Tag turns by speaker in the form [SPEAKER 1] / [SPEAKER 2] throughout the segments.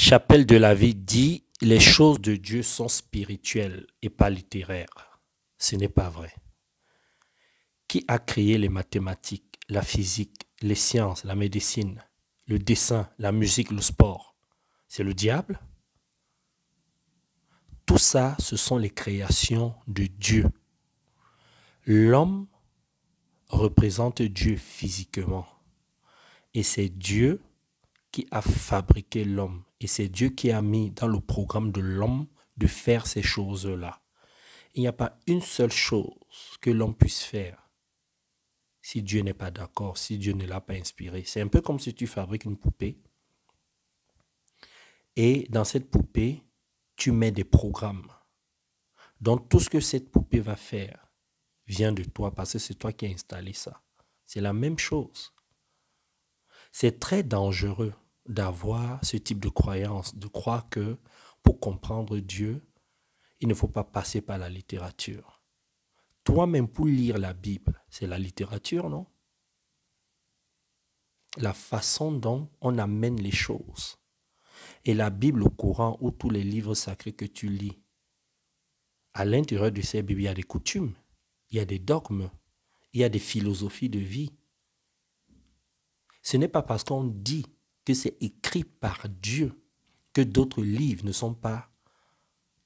[SPEAKER 1] Chapelle de la vie dit les choses de Dieu sont spirituelles et pas littéraires. Ce n'est pas vrai. Qui a créé les mathématiques, la physique, les sciences, la médecine, le dessin, la musique, le sport? C'est le diable? Tout ça, ce sont les créations de Dieu. L'homme représente Dieu physiquement. Et c'est Dieu qui a fabriqué l'homme. Et c'est Dieu qui a mis dans le programme de l'homme de faire ces choses-là. Il n'y a pas une seule chose que l'homme puisse faire si Dieu n'est pas d'accord, si Dieu ne l'a pas inspiré. C'est un peu comme si tu fabriques une poupée et dans cette poupée, tu mets des programmes. Donc tout ce que cette poupée va faire vient de toi parce que c'est toi qui as installé ça. C'est la même chose. C'est très dangereux d'avoir ce type de croyance, de croire que pour comprendre Dieu, il ne faut pas passer par la littérature. Toi-même, pour lire la Bible, c'est la littérature, non? La façon dont on amène les choses. Et la Bible, le Coran ou tous les livres sacrés que tu lis, à l'intérieur de ces Bibles, il y a des coutumes, il y a des dogmes, il y a des philosophies de vie. Ce n'est pas parce qu'on dit que c'est écrit par Dieu que d'autres livres ne sont pas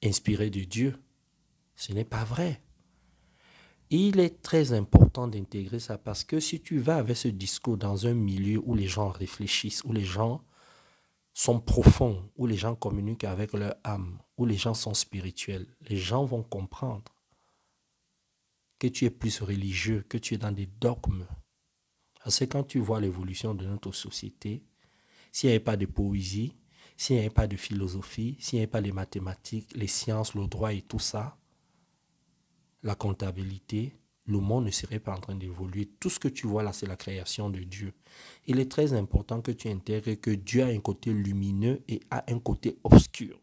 [SPEAKER 1] inspirés de Dieu. Ce n'est pas vrai. Il est très important d'intégrer ça parce que si tu vas avec ce discours dans un milieu où les gens réfléchissent, où les gens sont profonds, où les gens communiquent avec leur âme, où les gens sont spirituels, les gens vont comprendre que tu es plus religieux, que tu es dans des dogmes. Parce que quand tu vois l'évolution de notre société, s'il n'y avait pas de poésie, s'il n'y avait pas de philosophie, s'il n'y avait pas les mathématiques, les sciences, le droit et tout ça, la comptabilité, le monde ne serait pas en train d'évoluer. Tout ce que tu vois là, c'est la création de Dieu. Il est très important que tu intègres que Dieu a un côté lumineux et a un côté obscur.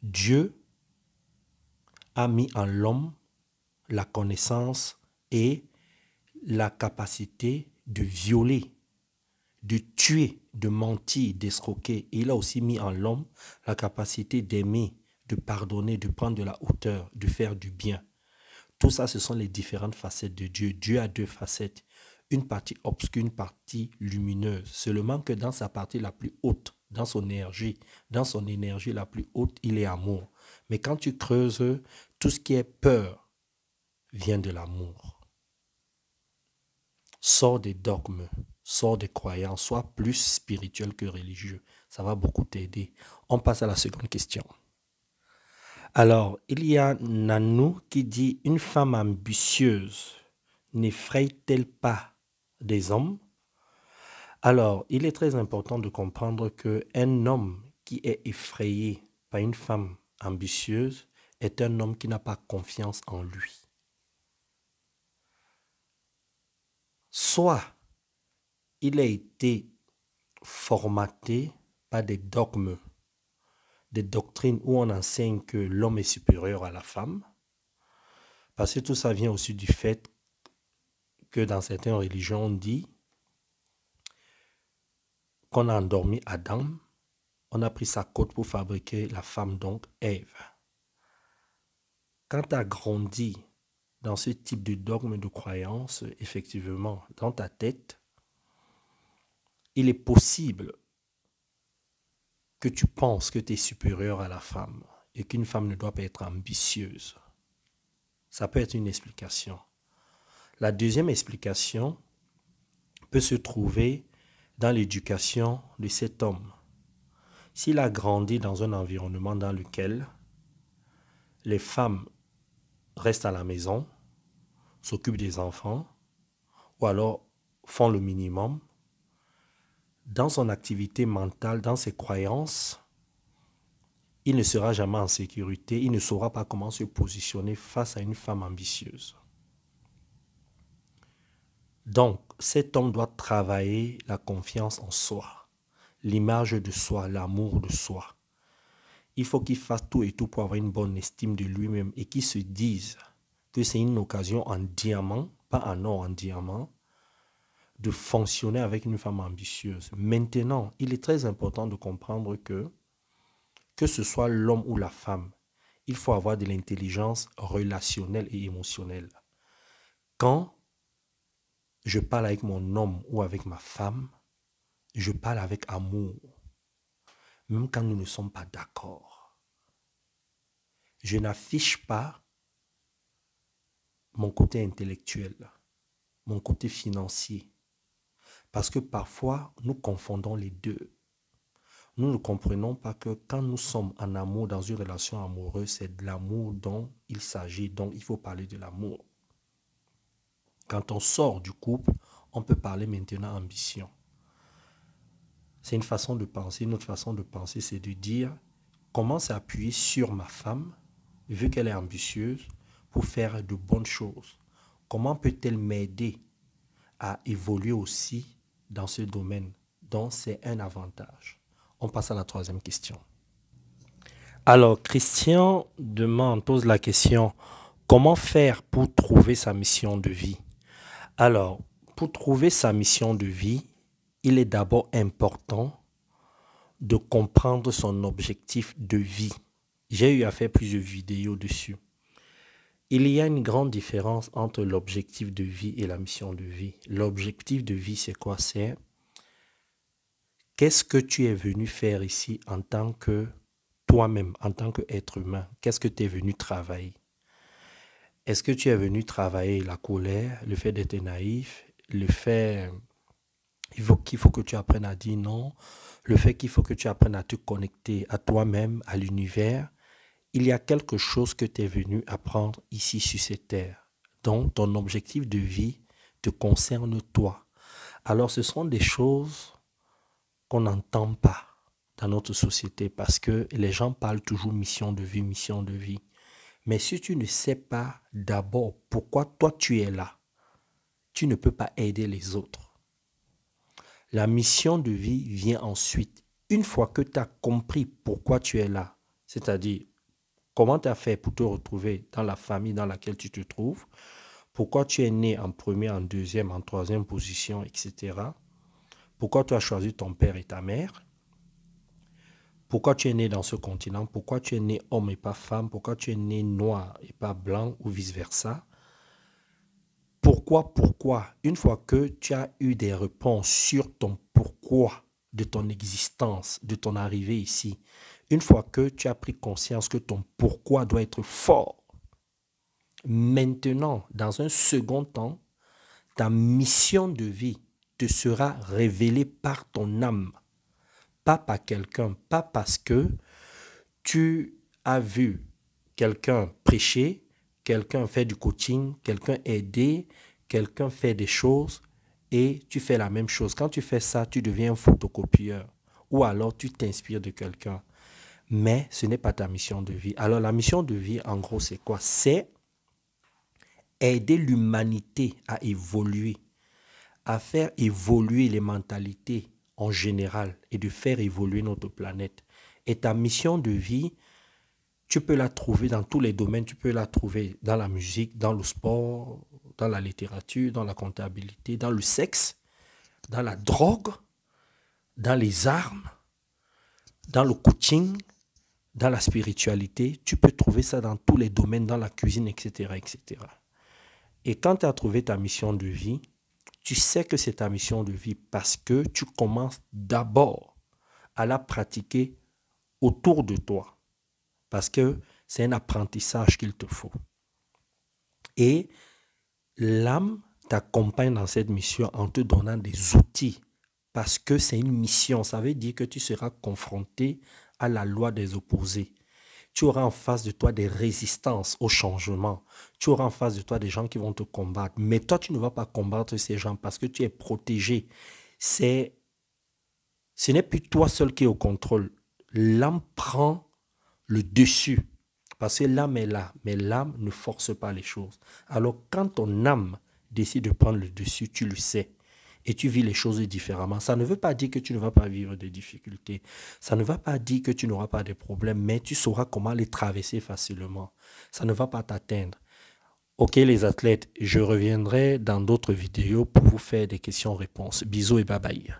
[SPEAKER 1] Dieu a mis en l'homme la connaissance et la capacité de violer, de tuer, de mentir, d'escroquer. Et il a aussi mis en l'homme la capacité d'aimer, de pardonner, de prendre de la hauteur, de faire du bien. Tout ça, ce sont les différentes facettes de Dieu. Dieu a deux facettes, une partie obscure, une partie lumineuse. Seulement que dans sa partie la plus haute, dans son énergie la plus haute, il est amour. Mais quand tu creuses, tout ce qui est peur vient de l'amour. Sors des dogmes, sors des croyances, sois plus spirituel que religieux. Ça va beaucoup t'aider. On passe à la seconde question. Alors, il y a Nanou qui dit « Une femme ambitieuse n'effraie-t-elle pas des hommes ?» Alors, il est très important de comprendre qu'un homme qui est effrayé par une femme ambitieuse est un homme qui n'a pas confiance en lui. Soit il a été formaté par des dogmes, des doctrines où on enseigne que l'homme est supérieur à la femme, parce que tout ça vient aussi du fait que dans certaines religions, on dit qu'on a endormi Adam, on a pris sa côte pour fabriquer la femme, donc Ève. Quand tu as grandi dans ce type de dogme de croyance, effectivement, dans ta tête, il est possible que tu penses que tu es supérieur à la femme et qu'une femme ne doit pas être ambitieuse. Ça peut être une explication. La deuxième explication peut se trouver dans l'éducation de cet homme. S'il a grandi dans un environnement dans lequel les femmes restent à la maison, s'occupent des enfants, ou alors font le minimum, dans son activité mentale, dans ses croyances, il ne sera jamais en sécurité, il ne saura pas comment se positionner face à une femme ambitieuse. Donc, cet homme doit travailler la confiance en soi, l'image de soi, l'amour de soi. Il faut qu'il fasse tout et tout pour avoir une bonne estime de lui-même et qu'il se dise que c'est une occasion en diamant, pas en or, en diamant, de fonctionner avec une femme ambitieuse. Maintenant, il est très important de comprendre que ce soit l'homme ou la femme, il faut avoir de l'intelligence relationnelle et émotionnelle. Quand je parle avec mon homme ou avec ma femme, je parle avec amour, même quand nous ne sommes pas d'accord. Je n'affiche pas mon côté intellectuel, mon côté financier, parce que parfois nous confondons les deux. Nous ne comprenons pas que quand nous sommes en amour, dans une relation amoureuse, c'est de l'amour dont il s'agit, donc il faut parler de l'amour. Quand on sort du couple, on peut parler maintenant ambition. C'est une façon de penser. Une autre façon de penser, c'est de dire comment s'appuyer sur ma femme, vu qu'elle est ambitieuse, pour faire de bonnes choses. Comment peut-elle m'aider à évoluer aussi dans ce domaine? Donc, c'est un avantage. On passe à la troisième question. Alors, Christian pose la question, comment faire pour trouver sa mission de vie? Alors, pour trouver sa mission de vie, il est d'abord important de comprendre son objectif de vie. J'ai eu à faire plusieurs vidéos dessus. Il y a une grande différence entre l'objectif de vie et la mission de vie. L'objectif de vie, c'est quoi? C'est qu'est-ce que tu es venu faire ici en tant que toi-même, en tant qu'être humain? Qu'est-ce que tu es venu travailler? Est-ce que tu es venu travailler la colère, le fait d'être naïf, le fait qu'il faut que tu apprennes à dire non, le fait qu'il faut que tu apprennes à te connecter à toi-même, à l'univers? Il y a quelque chose que tu es venu apprendre ici sur cette terre. Donc, ton objectif de vie te concerne toi. Alors, ce sont des choses qu'on n'entend pas dans notre société parce que les gens parlent toujours mission de vie, mission de vie. Mais si tu ne sais pas d'abord pourquoi toi tu es là, tu ne peux pas aider les autres. La mission de vie vient ensuite. Une fois que tu as compris pourquoi tu es là, c'est-à-dire comment tu as fait pour te retrouver dans la famille dans laquelle tu te trouves, pourquoi tu es né en première, en deuxième, en troisième position, etc. Pourquoi tu as choisi ton père et ta mère, pourquoi tu es né dans ce continent, pourquoi tu es né homme et pas femme, pourquoi tu es né noir et pas blanc ou vice-versa. Pourquoi? Une fois que tu as eu des réponses sur ton pourquoi de ton existence, de ton arrivée ici, une fois que tu as pris conscience que ton pourquoi doit être fort, maintenant, dans un second temps, ta mission de vie te sera révélée par ton âme, pas par quelqu'un, pas parce que tu as vu quelqu'un prêcher, quelqu'un fait du coaching, quelqu'un aider, quelqu'un fait des choses et tu fais la même chose. Quand tu fais ça, tu deviens un photocopieur ou alors tu t'inspires de quelqu'un. Mais ce n'est pas ta mission de vie. Alors la mission de vie, en gros, c'est quoi? C'est aider l'humanité à évoluer, à faire évoluer les mentalités en général et de faire évoluer notre planète. Et ta mission de vie, tu peux la trouver dans tous les domaines. Tu peux la trouver dans la musique, dans le sport, dans la littérature, dans la comptabilité, dans le sexe, dans la drogue, dans les armes, dans le coaching, dans la spiritualité. Tu peux trouver ça dans tous les domaines, dans la cuisine, etc., etc. Et quand tu as trouvé ta mission de vie, tu sais que c'est ta mission de vie parce que tu commences d'abord à la pratiquer autour de toi. Parce que c'est un apprentissage qu'il te faut. Et l'âme t'accompagne dans cette mission en te donnant des outils. Parce que c'est une mission. Ça veut dire que tu seras confronté à la loi des opposés. Tu auras en face de toi des résistances au changement. Tu auras en face de toi des gens qui vont te combattre. Mais toi, tu ne vas pas combattre ces gens parce que tu es protégé. Ce n'est plus toi seul qui es au contrôle. L'âme prend le dessus. Parce que l'âme est là, mais l'âme ne force pas les choses. Alors, quand ton âme décide de prendre le dessus, tu le sais. Et tu vis les choses différemment. Ça ne veut pas dire que tu ne vas pas vivre des difficultés. Ça ne va pas dire que tu n'auras pas de problèmes, mais tu sauras comment les traverser facilement. Ça ne va pas t'atteindre. Ok les athlètes, je reviendrai dans d'autres vidéos pour vous faire des questions-réponses. Bisous et bye bye.